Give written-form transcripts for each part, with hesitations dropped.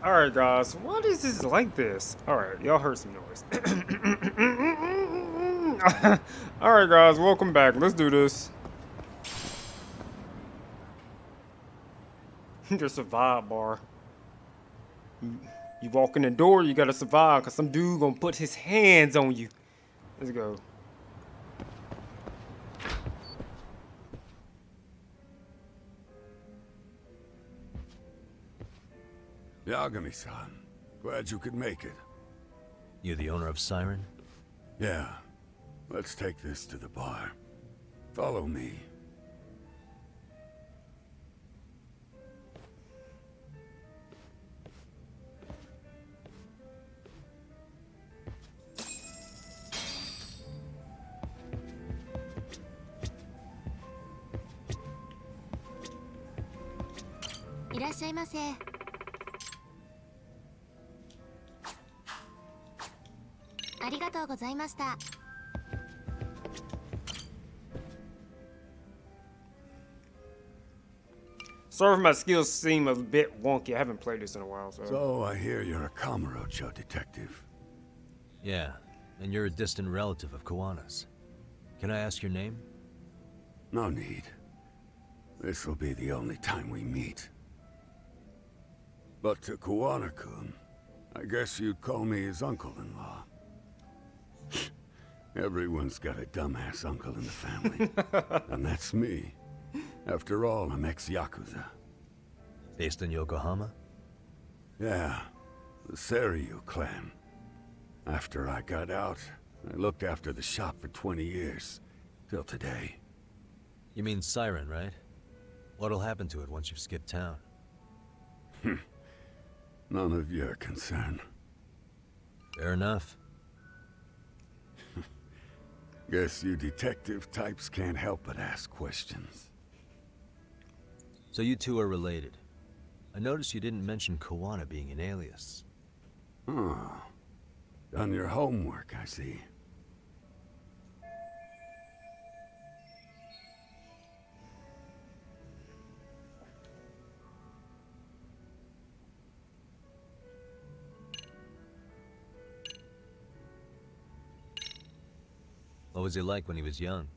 Alright, guys, what is this like this? Alright, y'all heard some noise. Alright, guys, welcome back. Let's do this. Just a vibe bar. You walk in the door, you gotta survive, cause some dude gonna put his hands on you. Let's go. Yagami-san, glad you could make it. You the owner of Siren? Yeah, let's take this to the bar. Follow me. Sorry if my skills seem a bit wonky. I haven't played this in a while, so. So I hear you're a Kamurocho detective. Yeah, and you're a distant relative of Kuwana's. Can I ask your name? No need. This will be the only time we meet. But to Kuwana-kun, I guess you'd call me his uncle-in-law. Everyone's got a dumbass uncle in the family. And that's me. After all, I'm ex-Yakuza. Based in Yokohama? Yeah, the Seiryu clan. After I got out, I looked after the shop for 20 years. Till today. You mean Siren, right? What'll happen to it once you've skipped town? None of your concern. Fair enough. Guess you detective types can't help but ask questions. So you two are related. I noticed you didn't mention Kuwana being an alias. Oh. Done your homework, I see. What was he like when he was young?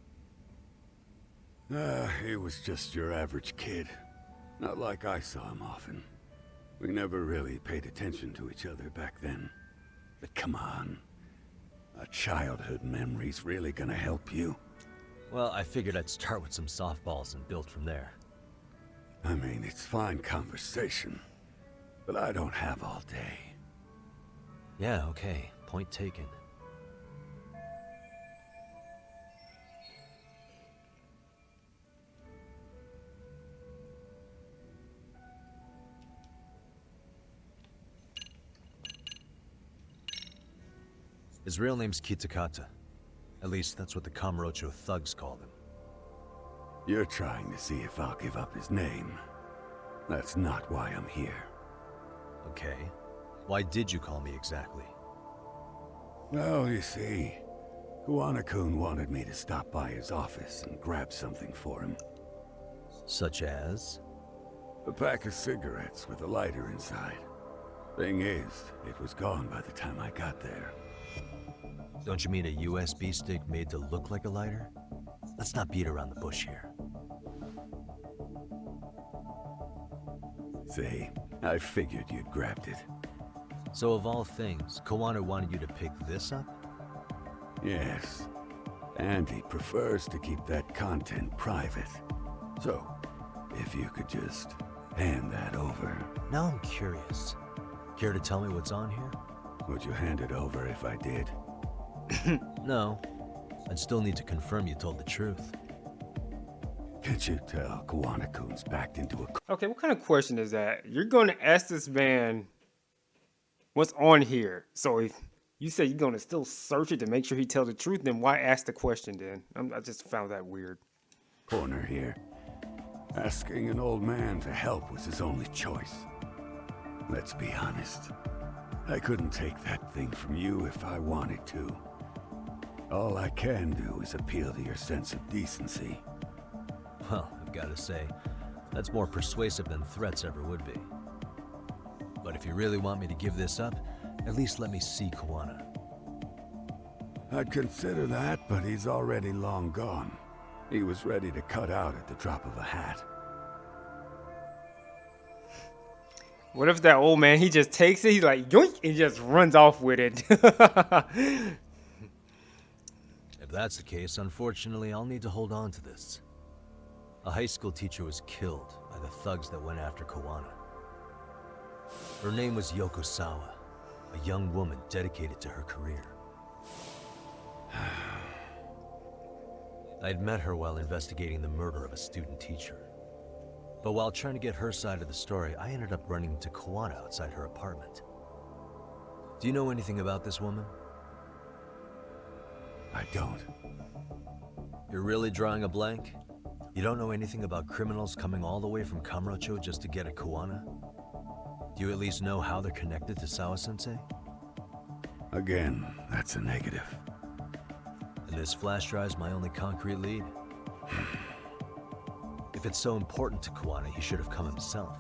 He was just your average kid. Not like I saw him often. We never really paid attention to each other back then. But come on. A childhood memory's really gonna help you? Well, I figured I'd start with some softballs and build from there. I mean, it's fine conversation. But I don't have all day. Yeah, okay. Point taken. His real name's Kitakata. At least that's what the Kamurocho thugs called him. You're trying to see if I'll give up his name. That's not why I'm here. Okay. Why did you call me exactly? Well, you see, Kuwana-kun wanted me to stop by his office and grab something for him. Such as? A pack of cigarettes with a lighter inside. Thing is, it was gone by the time I got there. Don't you mean a USB stick made to look like a lighter? Let's not beat around the bush here. See, I figured you'd grabbed it. So of all things, Kuwana wanted you to pick this up? Yes. And he prefers to keep that content private. So, if you could just hand that over. Now I'm curious. Care to tell me what's on here? Would you hand it over if I did? No. I'd still need to confirm you told the truth. Can't you tell Kuwana-kun's backed into a... Okay, what kind of question is that? You're gonna ask this man what's on here. So if you say you're gonna still search it to make sure he tells the truth, then why ask the question then? I just found that weird. corner here. Asking an old man to help was his only choice. Let's be honest. I couldn't take that thing from you if I wanted to. All I can do is appeal to your sense of decency. Well, I've got to say, that's more persuasive than threats ever would be. But But if you really want me to give this up, at least let me see Kuwana. I'd consider that, but he's already long gone. He was ready to cut out at the drop of a hat. What if that old man, he just takes it, he's like, yoink, and just runs off with it. If that's the case, unfortunately, I'll need to hold on to this. A high school teacher was killed by the thugs that went after Kuwana. Her name was Yoko Sawa, a young woman dedicated to her career. I'd met her while investigating the murder of a student teacher. But while trying to get her side of the story, I ended up running into Kuwana outside her apartment. Do you know anything about this woman? I don't. You're really drawing a blank? You don't know anything about criminals coming all the way from Kamurocho just to get at Kuwana? Do you at least know how they're connected to Sawa-sensei? Again, that's a negative. And this flash drive's my only concrete lead. If it's so important to Kuwana, he should have come himself,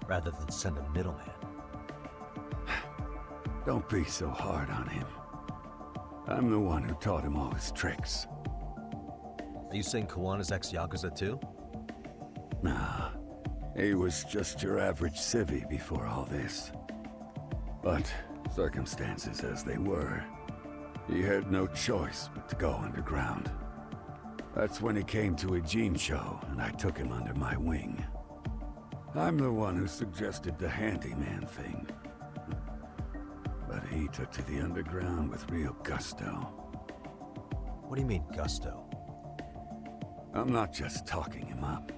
rather than send a middleman. Don't be so hard on him. I'm the one who taught him all his tricks. Are you saying Kuwana's ex-Yakuza too? Nah, he was just your average civvy before all this. But circumstances as they were, he had no choice but to go underground. That's when he came to a Jinsho, and I took him under my wing. I'm the one who suggested the handyman thing. But he took to the underground with real gusto. What do you mean, gusto? I'm not just talking him up.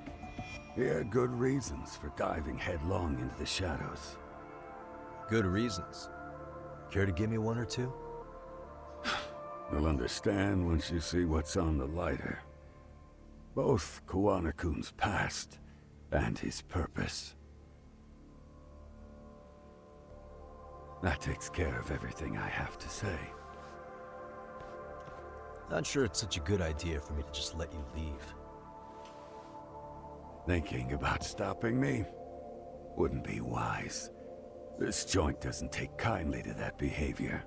He had good reasons for diving headlong into the shadows. Good reasons. Care to give me one or two? You'll understand once you see what's on the lighter. Both Kuwana-kun's past and his purpose. That takes care of everything I have to say. Not sure it's such a good idea for me to just let you leave. Thinking about stopping me wouldn't be wise. This joint doesn't take kindly to that behavior.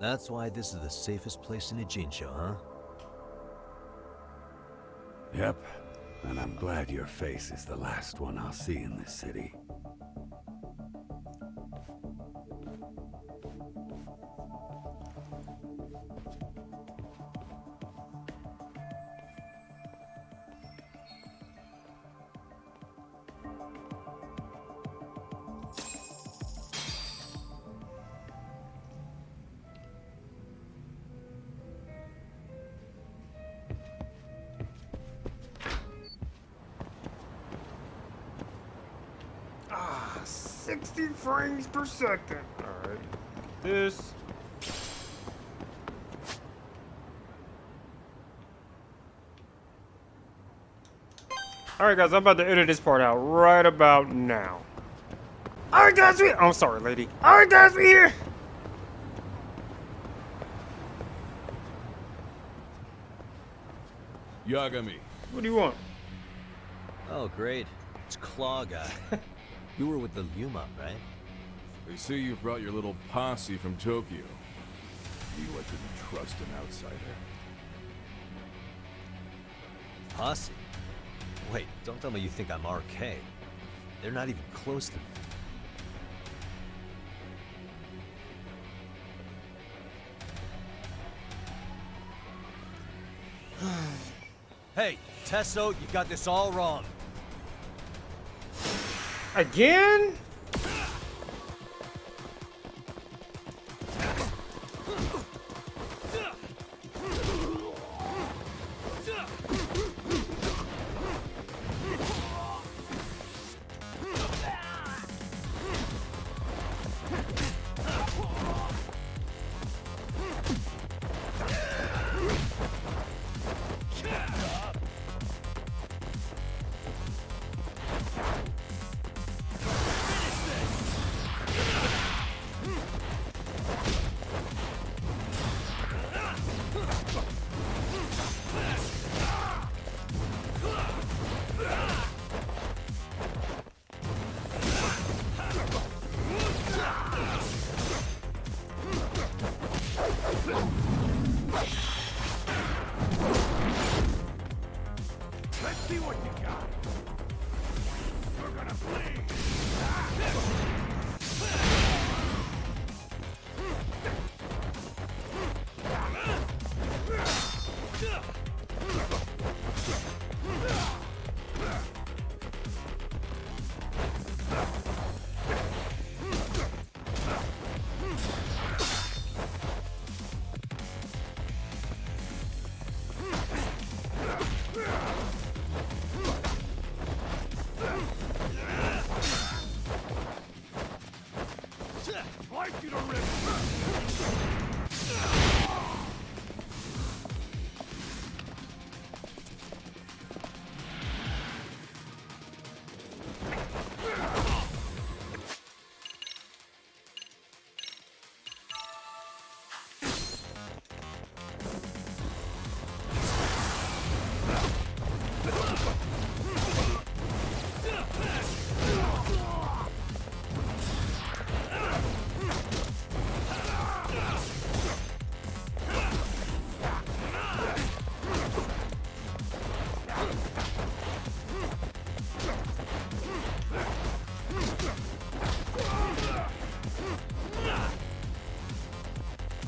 That's why this is the safest place in a Jinsho, huh? Yep, and I'm glad your face is the last one I'll see in this city. Ah, 60 frames per second. All right, this. All right, guys, I'm about to edit this part out right about now. All right, guys, I'm sorry, lady. All right, guys, we here. Yagami. What do you want? Oh, great. It's Claw Guy. You were with the Yuma, right? They say you brought your little posse from Tokyo. You I couldn't trust an outsider. Posse? Wait, don't tell me you think I'm RK. They're not even close to me. Hey, Tesso, you got this all wrong. Again? See what you got. You're gonna bleed. Like you to rip.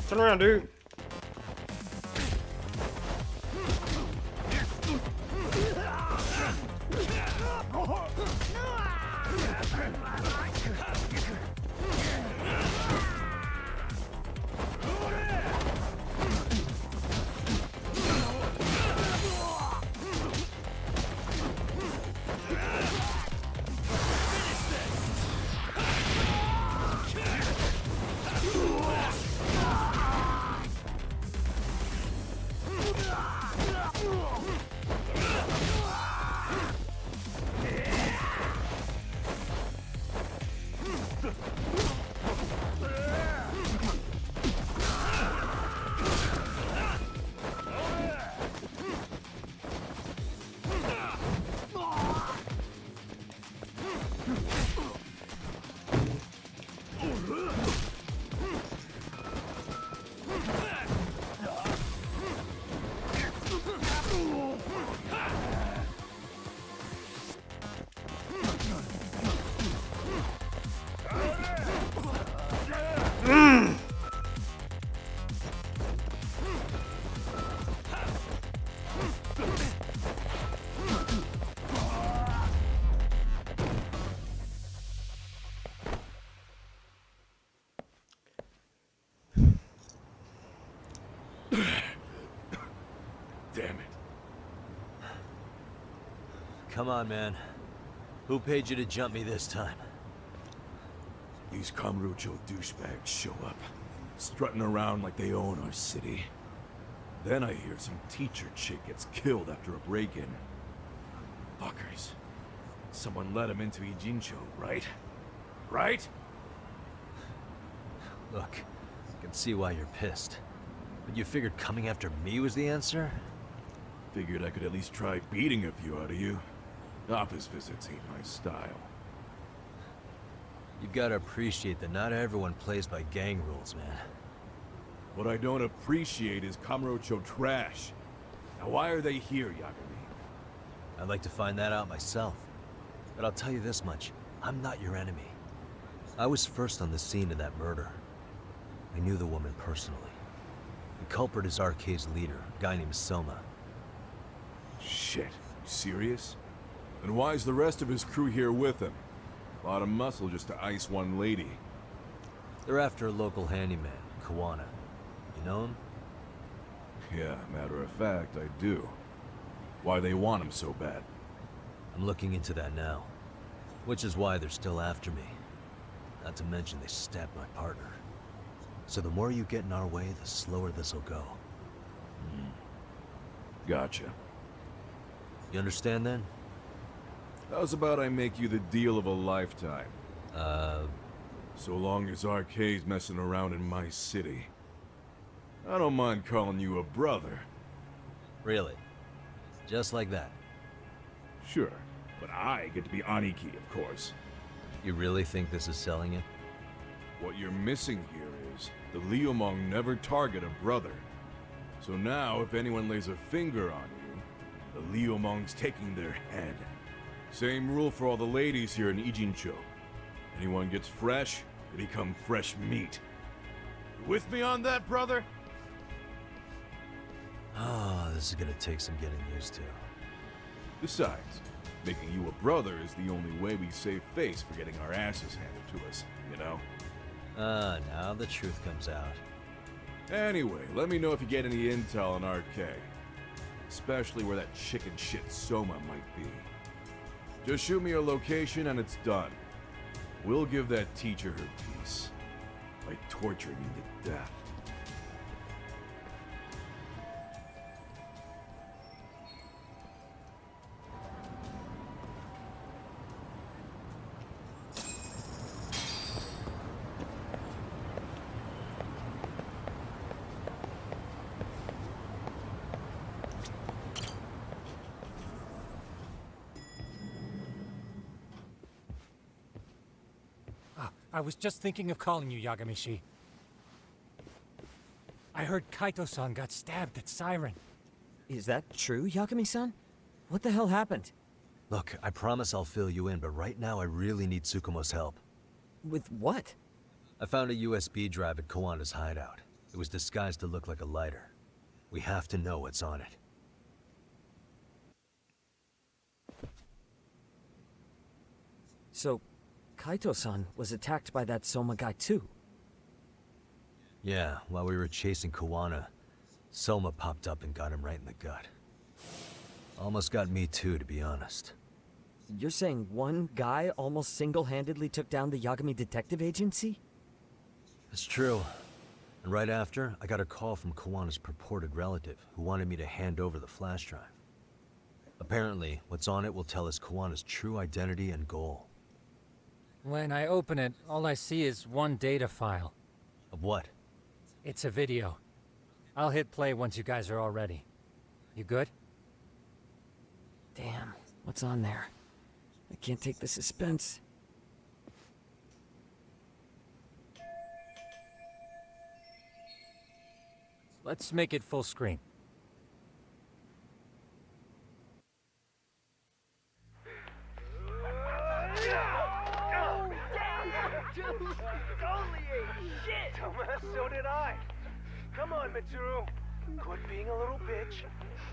Turn around, dude. Damn it. Come on, man. Who paid you to jump me this time? These Kamurocho douchebags show up, strutting around like they own our city. Then I hear some teacher chick gets killed after a break-in. Fuckers. Someone let him into Ijincho, right? Right? Look, I can see why you're pissed. But you figured coming after me was the answer? Figured I could at least try beating a few out of you. Office visits ain't my style. You've got to appreciate that not everyone plays by gang rules, man. What I don't appreciate is Kamurocho trash. Now why are they here, Yagami? I'd like to find that out myself. But I'll tell you this much, I'm not your enemy. I was first on the scene of that murder. I knew the woman personally. The culprit is RK's leader, a guy named Soma. Shit, you serious? And why is the rest of his crew here with him? A lot of muscle just to ice one lady. They're after a local handyman, Kuwana. You know him? Yeah, matter of fact, I do. Why they want him so bad? I'm looking into that now. Which is why they're still after me. Not to mention they stabbed my partner. So the more you get in our way, the slower this'll go. Gotcha. You understand then? How's about I make you the deal of a lifetime? So long as RK's messing around in my city. I don't mind calling you a brother. Really? Just like that? Sure, but I get to be Aniki, of course. You really think this is selling it? What you're missing here is the Liumong never target a brother. So now, if anyone lays a finger on you, The Liumong's taking their head. Same rule for all the ladies here in Ijincho. Anyone gets fresh, they become fresh meat. You with me on that, brother? Oh, this is gonna take some getting used to. Besides, making you a brother is the only way we save face for getting our asses handed to us, you know? Now the truth comes out. Anyway, let me know if you get any intel on RK. Especially where that chicken shit Soma might be. Just shoot me a location and it's done. We'll give that teacher her piece. By torturing him to death. I was just thinking of calling you, Yagamishi. I heard Kaito-san got stabbed at Siren. Is that true, Yagami-san? What the hell happened? Look, I promise I'll fill you in, but right now I really need Tsukumo's help. With what? I found a USB drive at Kuwana's hideout. It was disguised to look like a lighter. We have to know what's on it. So, Kaito-san was attacked by that Soma guy too? Yeah, while we were chasing Kuwana, Soma popped up and got him right in the gut. Almost got me too, to be honest. You're saying one guy almost single-handedly took down the Yagami Detective Agency? It's true. And right after, I got a call from Kuwana's purported relative, who wanted me to hand over the flash drive. Apparently, what's on it will tell us Kuwana's true identity and goal. When I open it, all I see is one data file. Of what? It's a video. I'll hit play once you guys are all ready. You good? Damn, what's on there? I can't take the suspense. Let's make it full screen. So did I. Come on, Mitsuru. Quit being a little bitch.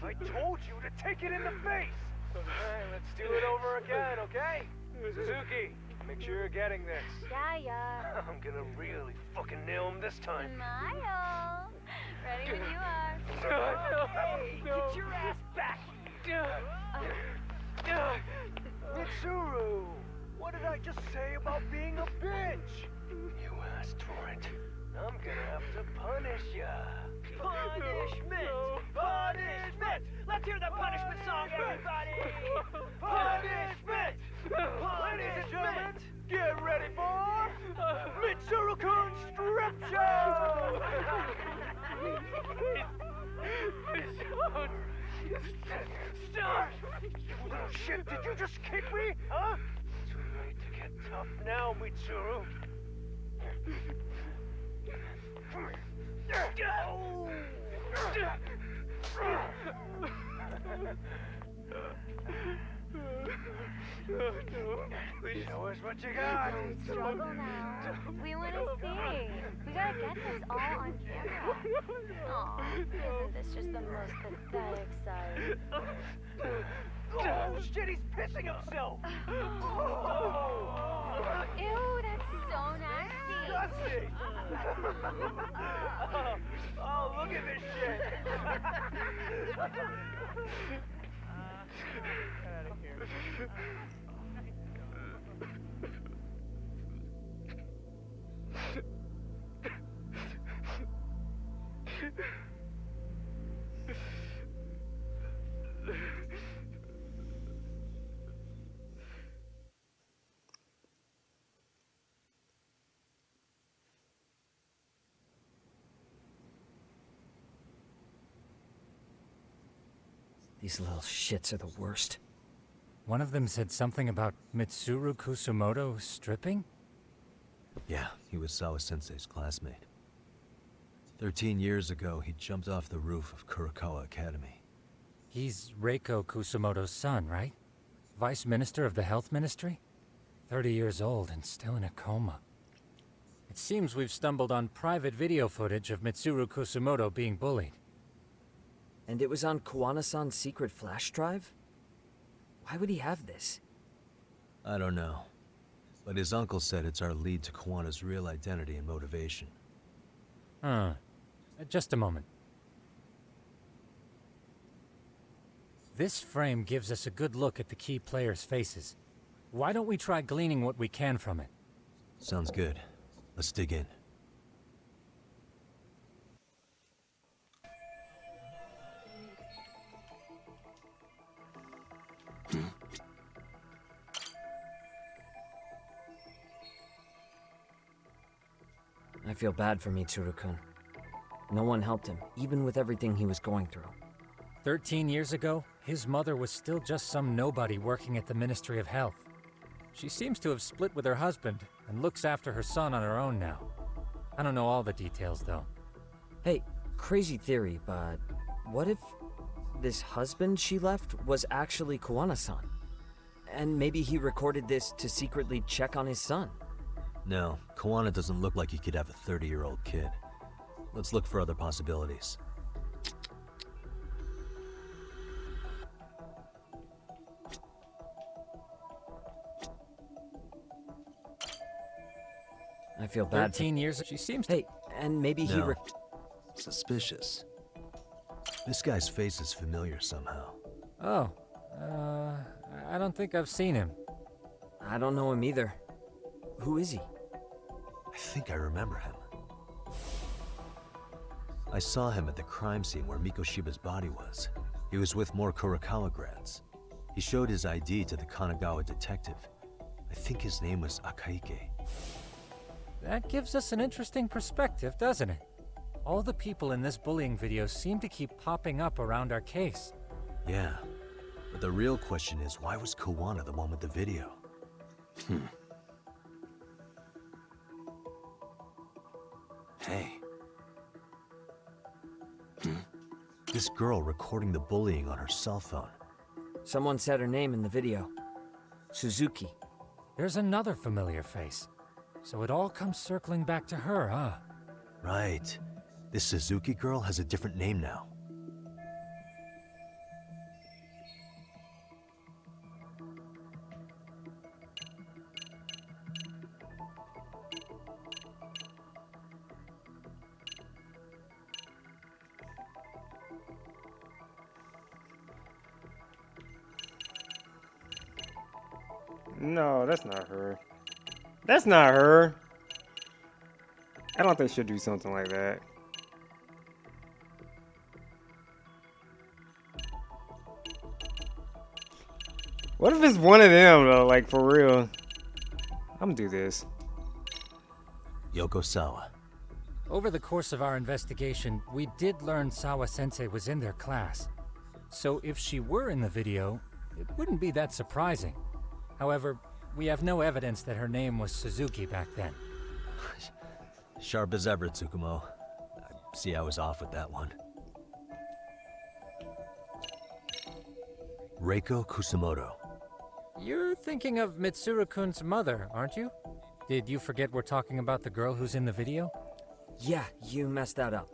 I told you to take it in the face. Alright, let's do it over again, okay? Suzuki, make sure you're getting this. Yeah. I'm gonna really fucking nail him this time. Smile. Ready when you are. Hey, get your ass back. Mitsuru, what did I just say about being a bitch? You asked for it. I'm gonna have to punish ya. Punishment! Punishment! Let's hear the punishment song, everybody! Punishment! Ladies and gentlemen, get ready for Mitsuru-kun Strip Show! Stop! You little shit, did you just kick me? Huh? Too late to get tough now, Mitsuru. Show us what you got. Don't struggle now. We want to see. We gotta get this all on camera. Aw, isn't this just the most pathetic sight? Oh shit, he's pissing himself! Ew, that's so nasty. Disgusting! Oh, look at this shit! Out of here. These little shits are the worst. One of them said something about Mitsuru Kusumoto stripping? Yeah, he was Sawa-sensei's classmate. 13 years ago, he jumped off the roof of Kurokawa Academy. He's Reiko Kusumoto's son, right? Vice Minister of the Health Ministry? 30 years old and still in a coma. It seems we've stumbled on private video footage of Mitsuru Kusumoto being bullied. And it was on Kuwana-san's secret flash drive? Why would he have this? I don't know. But his uncle said it's our lead to Kuwana's real identity and motivation. Huh. Just a moment. This frame gives us a good look at the key players' faces. Why don't we try gleaning what we can from it? Sounds good. Let's dig in. I feel bad for Mitsuru-kun. No one helped him, even with everything he was going through. 13 years ago, his mother was still just some nobody working at the Ministry of Health. She seems to have split with her husband and looks after her son on her own now. I don't know all the details, though. Hey, crazy theory, but what if this husband she left was actually Kuwana-san? And maybe he recorded this to secretly check on his son? No, Kuwana doesn't look like he could have a 30-year-old kid. Let's look for other possibilities. I feel bad. 13 years, she seems to... Hey, and maybe he No. Suspicious. This guy's face is familiar somehow. Oh, I don't think I've seen him. I don't know him either. Who is he? I think I remember him. I saw him at the crime scene where Mikoshiba's body was. He was with more Kurokawa grads. He showed his ID to the Kanagawa detective. I think his name was Akaike. That gives us an interesting perspective, doesn't it? All the people in this bullying video seem to keep popping up around our case. Yeah, but the real question is, why was Kuwana the one with the video? Hey. This girl recording the bullying on her cell phone. Someone said her name in the video. Suzuki. There's another familiar face. So it all comes circling back to her, huh? Right. This Suzuki girl has a different name now. No, that's not her. That's not her. I don't think she'll do something like that. What if it's one of them though, like for real? I'm gonna do this. Yoko Sawa. Over the course of our investigation, we did learn Sawa-sensei was in their class. So if she were in the video, it wouldn't be that surprising. However, we have no evidence that her name was Suzuki back then. Sharp as ever, Tsukumo. I see I was off with that one. Reiko Kusumoto. You're thinking of Mitsuru-kun's mother, aren't you? Did you forget we're talking about the girl who's in the video? Yeah, you messed that up.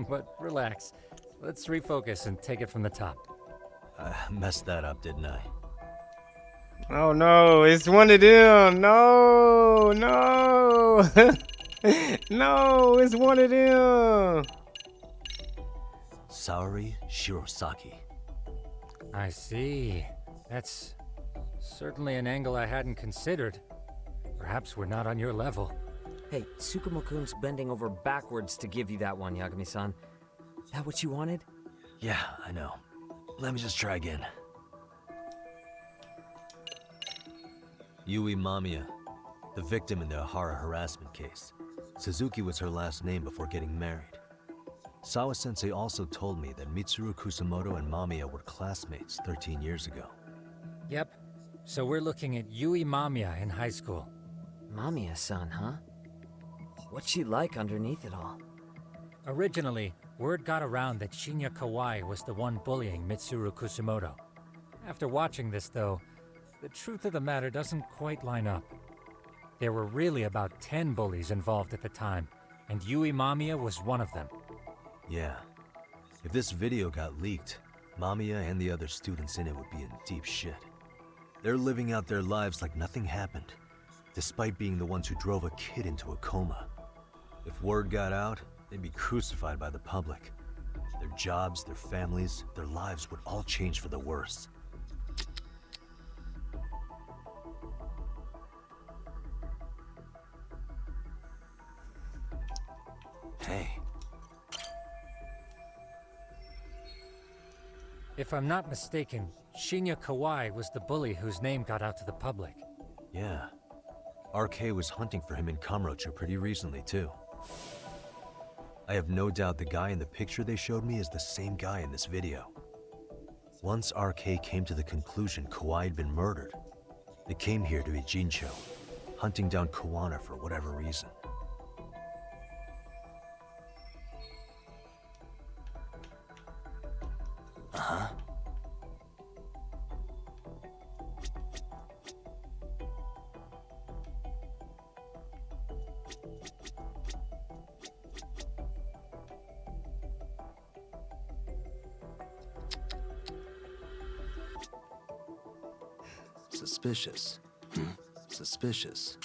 But relax. Let's refocus and take it from the top. I messed that up, didn't I? Oh no, it's one of them. No, no. No, it's one of them. Saori Shirosaki. I see. That's certainly an angle I hadn't considered. Perhaps we're not on your level. Hey, Tsukumo-kun's bending over backwards to give you that one, Yagami-san. That what you wanted? Yeah, I know. Let me just try again. Yui Mamiya, the victim in the Ahara harassment case. Suzuki was her last name before getting married. Sawa-sensei also told me that Mitsuru Kusumoto and Mamiya were classmates 13 years ago. Yep. So we're looking at Yui Mamiya in high school. Mamiya-san, huh? What's she like underneath it all? Originally, word got around that Shinya Kawai was the one bullying Mitsuru Kusumoto. After watching this, though, the truth of the matter doesn't quite line up. There were really about 10 bullies involved at the time, and Yui Mamiya was one of them. Yeah. If this video got leaked, Mamiya and the other students in it would be in deep shit. They're living out their lives like nothing happened, despite being the ones who drove a kid into a coma. If word got out, they'd be crucified by the public. Their jobs, their families, their lives would all change for the worse. Hey. If I'm not mistaken, Shinya Kawai was the bully whose name got out to the public. Yeah. RK was hunting for him in Kamurocho pretty recently, too. I have no doubt the guy in the picture they showed me is the same guy in this video. Once RK came to the conclusion Kawai had been murdered, they came here to Ijincho, hunting down Kuwana for whatever reason. Uh-huh. Suspicious. Suspicious.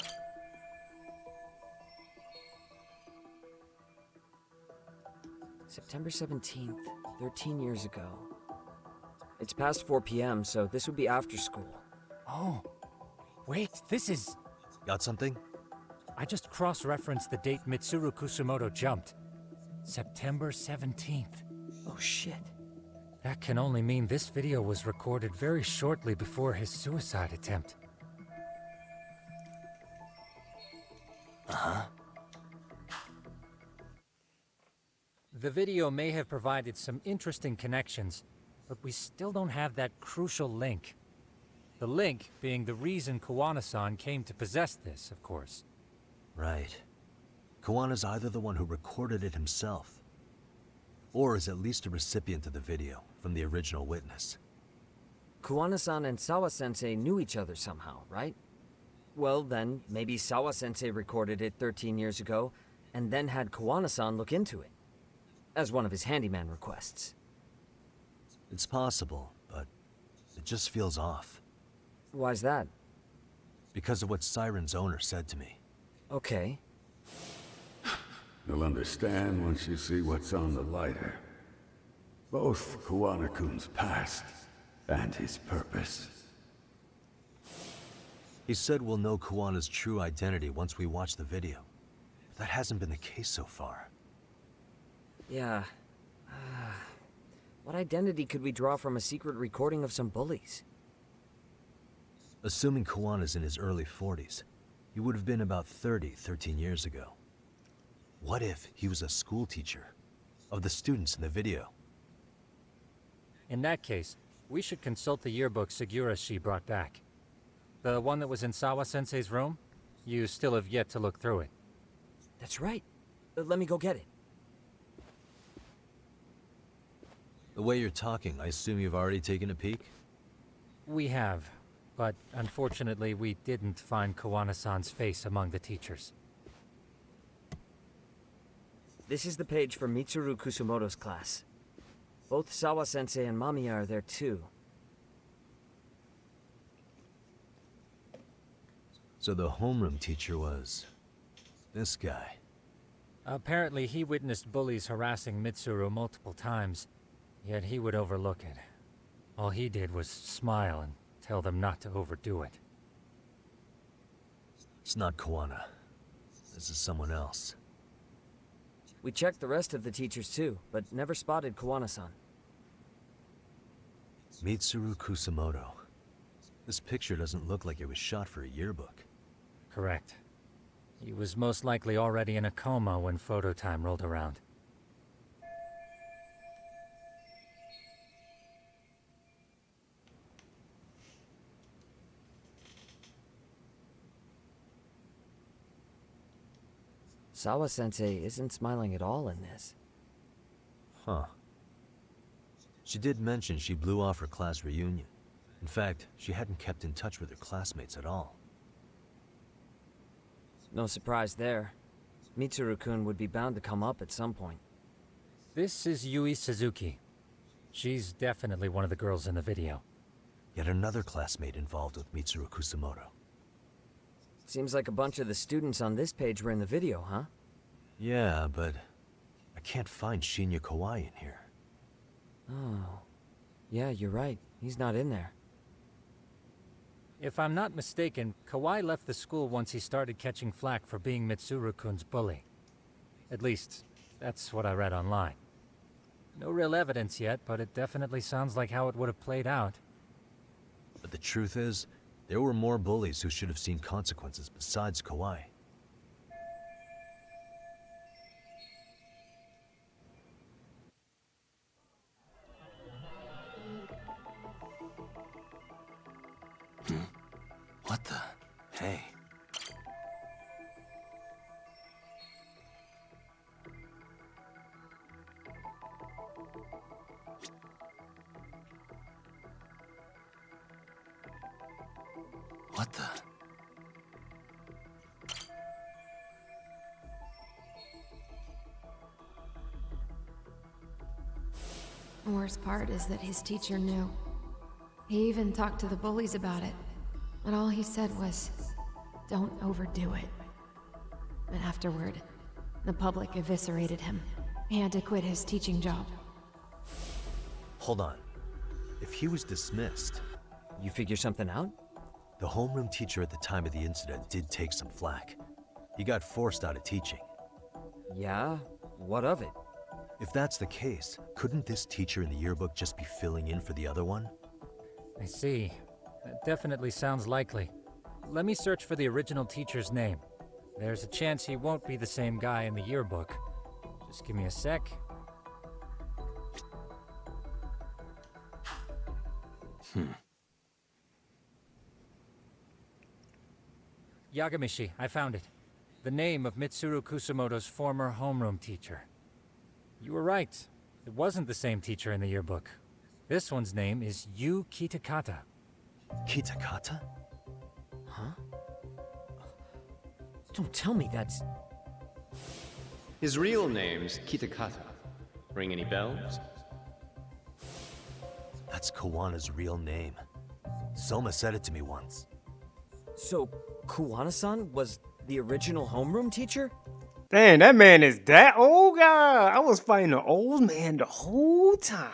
September 17th, 13 years ago. It's past 4 p.m., so this would be after school. Oh, wait, this is... Got something? I just cross-referenced the date Mitsuru Kusumoto jumped. September 17th. Oh shit. That can only mean this video was recorded very shortly before his suicide attempt. Uh-huh. The video may have provided some interesting connections, but we still don't have that crucial link. The link being the reason Kuwana-san came to possess this, of course. Right. Kawana's either the one who recorded it himself, or is at least a recipient of the video from the original witness. Kuwana-san and Sawa-sensei knew each other somehow, right? Well then, maybe Sawa-sensei recorded it 13 years ago, and then had Kuwana-san look into it, as one of his handyman requests. It's possible, but it just feels off. Why's that? Because of what Siren's owner said to me. Okay. You'll understand once you see what's on the lighter. Both Kuwana-kun's past and his purpose. He said we'll know Kuwana's true identity once we watch the video. But that hasn't been the case so far. Yeah. What identity could we draw from a secret recording of some bullies? Assuming Kuwana's in his early 40s, he would have been about 30, 13 years ago. What if he was a school teacher of the students in the video? In that case, we should consult the yearbook Segura-shi brought back. The one that was in Sawa-sensei's room? You still have yet to look through it. That's right. Let me go get it. The way you're talking, I assume you've already taken a peek? We have, but unfortunately we didn't find Kuwana-san's face among the teachers. This is the page for Mitsuru Kusumoto's class. Both Sawa-sensei and Mamiya are there too. So the homeroom teacher was... this guy. Apparently he witnessed bullies harassing Mitsuru multiple times, yet he would overlook it. All he did was smile and tell them not to overdo it. It's not Kuwana. This is someone else. We checked the rest of the teachers too, but never spotted Kuwana-san. Mitsuru Kusumoto. This picture doesn't look like it was shot for a yearbook. Correct. He was most likely already in a coma when photo time rolled around. Sawa-sensei isn't smiling at all in this. Huh. She did mention she blew off her class reunion. In fact, she hadn't kept in touch with her classmates at all. No surprise there. Mitsuru-kun would be bound to come up at some point. This is Yui Suzuki. She's definitely one of the girls in the video. Yet another classmate involved with Mitsuru Kusamoto. Seems like a bunch of the students on this page were in the video, huh? Yeah, but I can't find Shinya Kawai in here. Oh. Yeah, you're right. He's not in there. If I'm not mistaken, Kawai left the school once he started catching flack for being Mitsuru-kun's bully. At least, that's what I read online. No real evidence yet, but it definitely sounds like how it would have played out. But the truth is, there were more bullies who should have seen consequences besides Kawai. What the? Hey. What the? The worst part is that his teacher knew. He even talked to the bullies about it. But all he said was, don't overdo it. But afterward, the public eviscerated him. He had to quit his teaching job. Hold on. If he was dismissed... You figure something out? The homeroom teacher at the time of the incident did take some flack. He got forced out of teaching. Yeah? What of it? If that's the case, couldn't this teacher in the yearbook just be filling in for the other one? I see. That definitely sounds likely. Let me search for the original teacher's name. There's a chance he won't be the same guy in the yearbook. Just give me a sec. Yagamishi, I found it. The name of Mitsuru Kusamoto's former homeroom teacher. You were right. It wasn't the same teacher in the yearbook. This one's name is Yu Kitakata. Kitakata? Huh? Don't tell me that's... His real name's Kitakata. Ring any bells? That's Kuwana's real name. Soma said it to me once. So, Kuwana-san was the original homeroom teacher? Dang, that man is that old guy. I was fighting an old man the whole time.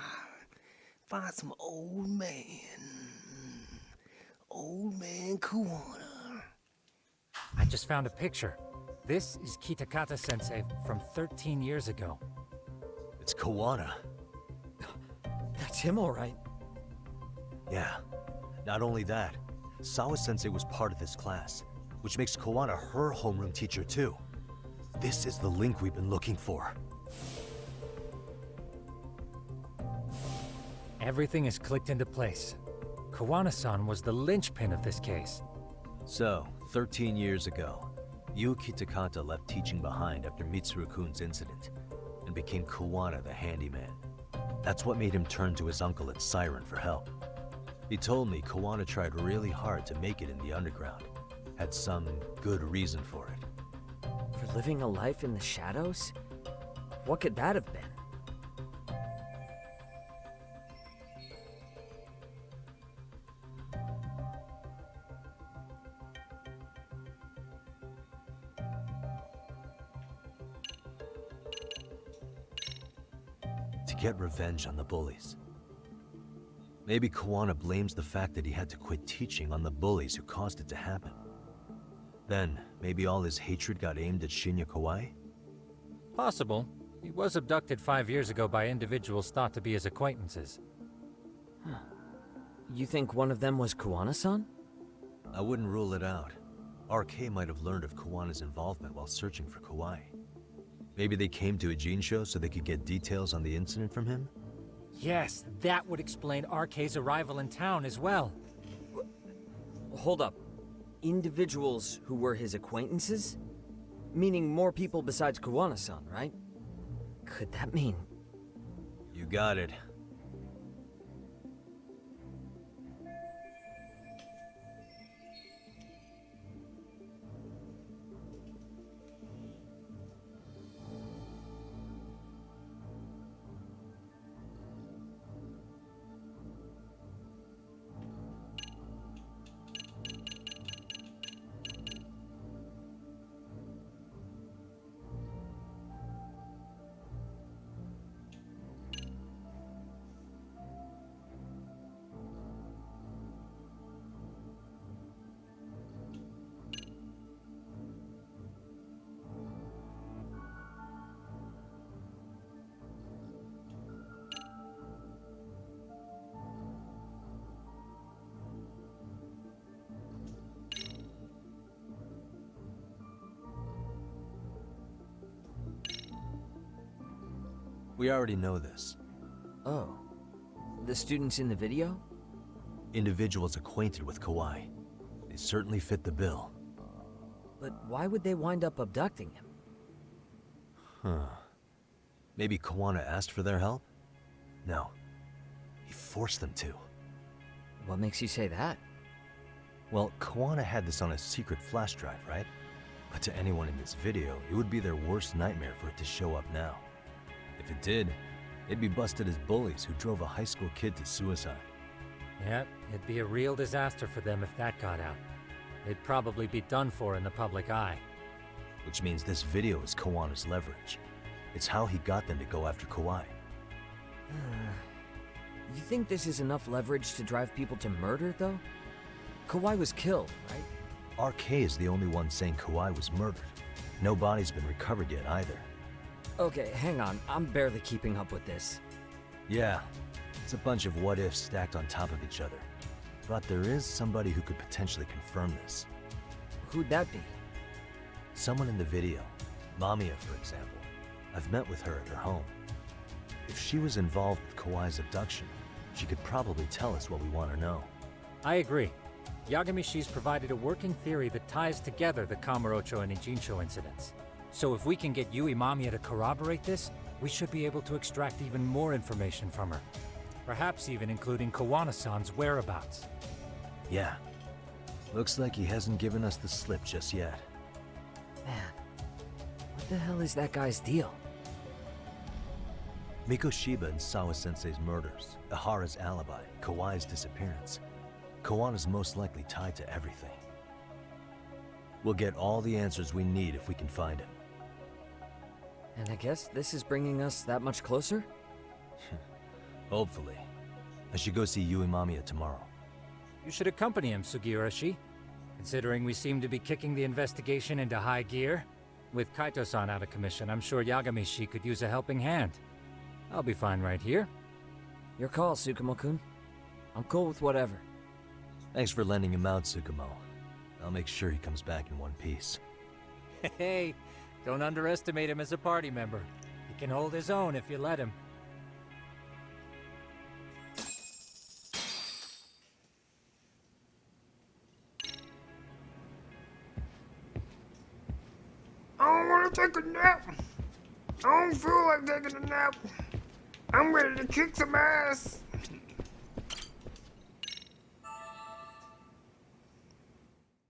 Find some old man. Old man Kuwana. I just found a picture. This is Kitakata-sensei from 13 years ago. It's Kuwana. That's him, all right. Yeah. Not only that, Sawa-sensei was part of this class, which makes Kuwana her homeroom teacher too. This is the link we've been looking for. Everything is clicked into place. Kuwana-san was the linchpin of this case. So, 13 years ago, Yu Kitakata left teaching behind after Mitsuru-kun's incident, and became Kuwana the handyman. That's what made him turn to his uncle at Siren for help. He told me Kuwana tried really hard to make it in the underground. Had some good reason for it. For living a life in the shadows? What could that have been? To get revenge on the bullies. Maybe Kuwana blames the fact that he had to quit teaching on the bullies who caused it to happen. Then, maybe all his hatred got aimed at Shinya Kawai? Possible. He was abducted 5 years ago by individuals thought to be his acquaintances. You think one of them was Kuwana-san? I wouldn't rule it out. RK might have learned of Kuwana's involvement while searching for Kawai. Maybe they came to a Gene show so they could get details on the incident from him? Yes, that would explain RK's arrival in town as well. Hold up. Individuals who were his acquaintances? Meaning more people besides Kuwana-san, right? Could that mean... You got it. We already know this. Oh. The students in the video? Individuals acquainted with Kawhi. They certainly fit the bill. But why would they wind up abducting him? Huh. Maybe Kuwana asked for their help? No. He forced them to. What makes you say that? Well, Kuwana had this on a secret flash drive, right? But to anyone in this video, it would be their worst nightmare for it to show up now. If it did, they'd be busted as bullies who drove a high school kid to suicide. Yep, it'd be a real disaster for them if that got out. They'd probably be done for in the public eye. Which means this video is Kawana's leverage. It's how he got them to go after Kawhi. You think this is enough leverage to drive people to murder, though? Kawhi was killed, right? RK is the only one saying Kawhi was murdered. No body's been recovered yet either. Okay, hang on. I'm barely keeping up with this. Yeah, it's a bunch of what-ifs stacked on top of each other. But there is somebody who could potentially confirm this. Who'd that be? Someone in the video. Mamiya, for example. I've met with her at her home. If she was involved with Kawhi's abduction, she could probably tell us what we want to know. I agree. Yagamishi's provided a working theory that ties together the Kamurocho and Ijincho incidents. So if we can get Yui Mamiya to corroborate this, we should be able to extract even more information from her. Perhaps even including Kuwana-san's whereabouts. Yeah. Looks like he hasn't given us the slip just yet. Man, what the hell is that guy's deal? Mikoshiba and Sawa-sensei's murders, Ihara's alibi, Kawhi's disappearance. Kawana's most likely tied to everything. We'll get all the answers we need if we can find him. And I guess this is bringing us that much closer? Hopefully. I should go see Yui Mamiya tomorrow. You should accompany him, Sugiurashi. Considering we seem to be kicking the investigation into high gear. With Kaito-san out of commission, I'm sure Yagamishi could use a helping hand. I'll be fine right here. Your call, Tsukumo-kun. I'm cool with whatever. Thanks for lending him out, Tsukumo. I'll make sure he comes back in one piece. Hey, don't underestimate him as a party member. He can hold his own if you let him. I don't want to take a nap. I don't feel like taking a nap. I'm ready to kick some ass.